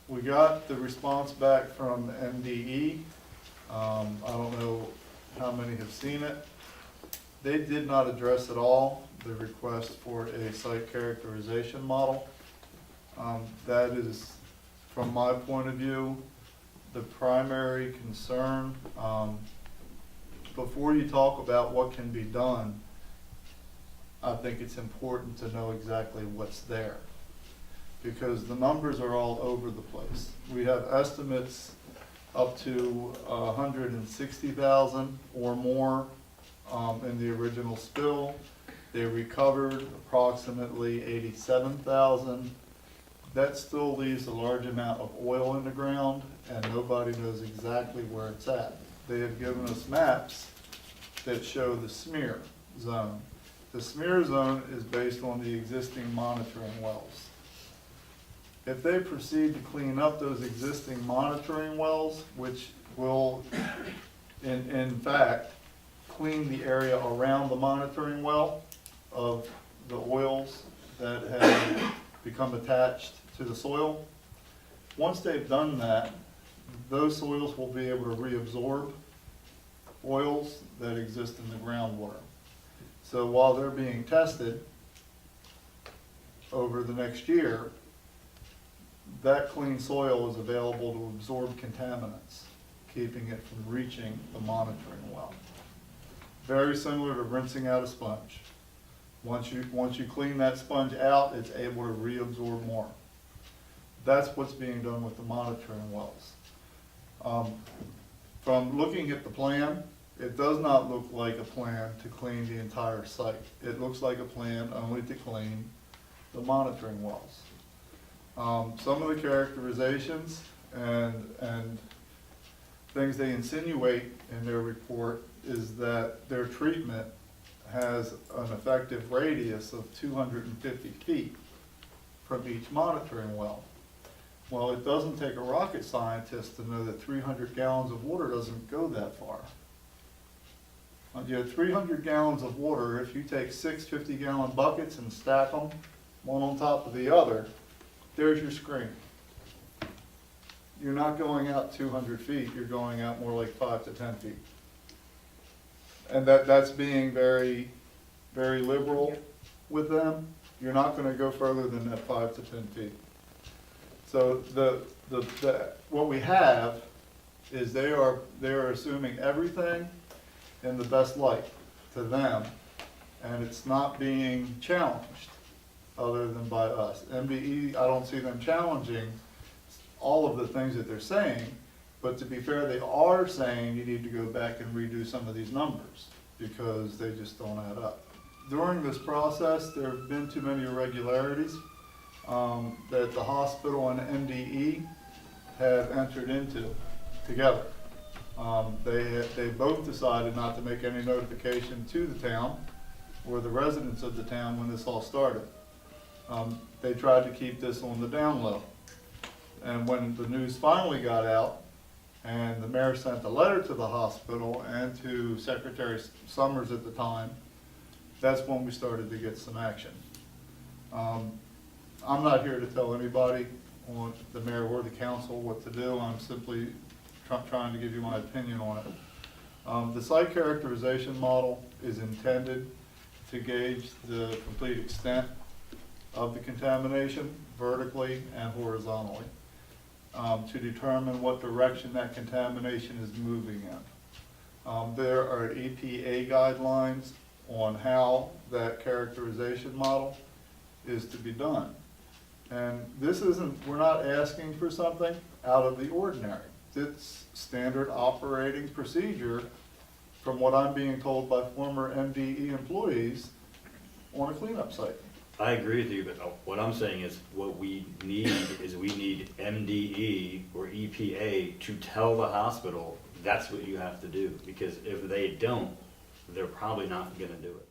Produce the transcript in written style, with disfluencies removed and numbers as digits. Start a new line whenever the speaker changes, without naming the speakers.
we got the response back from MDE. I don't know how many have seen it. They did not address at all the request for a site characterization model. That is, from my point of view, the primary concern. Before you talk about what can be done, I think it's important to know exactly what's there, because the numbers are all over the place. We have estimates up to 160,000 or more in the original spill. They recovered approximately 87,000. That still leaves a large amount of oil in the ground, and nobody knows exactly where it's at. They have given us maps that show the smear zone. The smear zone is based on the existing monitoring wells. If they proceed to clean up those existing monitoring wells, which will, in fact, clean the area around the monitoring well of the oils that have become attached to the soil. Once they've done that, those soils will be able to reabsorb oils that exist in the groundwater. So while they're being tested over the next year, that clean soil is available to absorb contaminants, keeping it from reaching the monitoring well. Very similar to rinsing out a sponge. Once you clean that sponge out, it's able to reabsorb more. That's what's being done with the monitoring wells. From looking at the plan, it does not look like a plan to clean the entire site. It looks like a plan only to clean the monitoring wells. Some of the characterizations and things they insinuate in their report is that their treatment has an effective radius of 250 feet from each monitoring well. Well, it doesn't take a rocket scientist to know that 300 gallons of water doesn't go that far. You have 300 gallons of water. If you take 6 50-gallon buckets and stack them one on top of the other, there's your screen. You're not going out 200 feet, you're going out more like 5 to 10 feet. And that's being very, very liberal with them. You're not going to go further than that 5 to 10 feet. So what we have is they are assuming everything in the best light to them, and it's not being challenged other than by us. MDE, I don't see them challenging all of the things that they're saying, but to be fair, they are saying you need to go back and redo some of these numbers because they just don't add up. During this process, there have been too many irregularities that the hospital and MDE have entered into together. They both decided not to make any notification to the town or the residents of the town when this all started. They tried to keep this on the down low. And when the news finally got out, and the mayor sent a letter to the hospital and to Secretary Summers at the time, that's when we started to get some action. I'm not here to tell anybody, or the mayor or the council, what to do. I'm simply trying to give you my opinion on it. The site characterization model is intended to gauge the complete extent of the contamination vertically and horizontally, to determine what direction that contamination is moving in. There are EPA guidelines on how that characterization model is to be done. And this isn't, we're not asking for something out of the ordinary. It's standard operating procedure from what I'm being told by former MDE employees on a cleanup site.
I agree with you, but what I'm saying is what we need is we need MDE or EPA to tell the hospital that's what you have to do, because if they don't, they're probably not going to do it.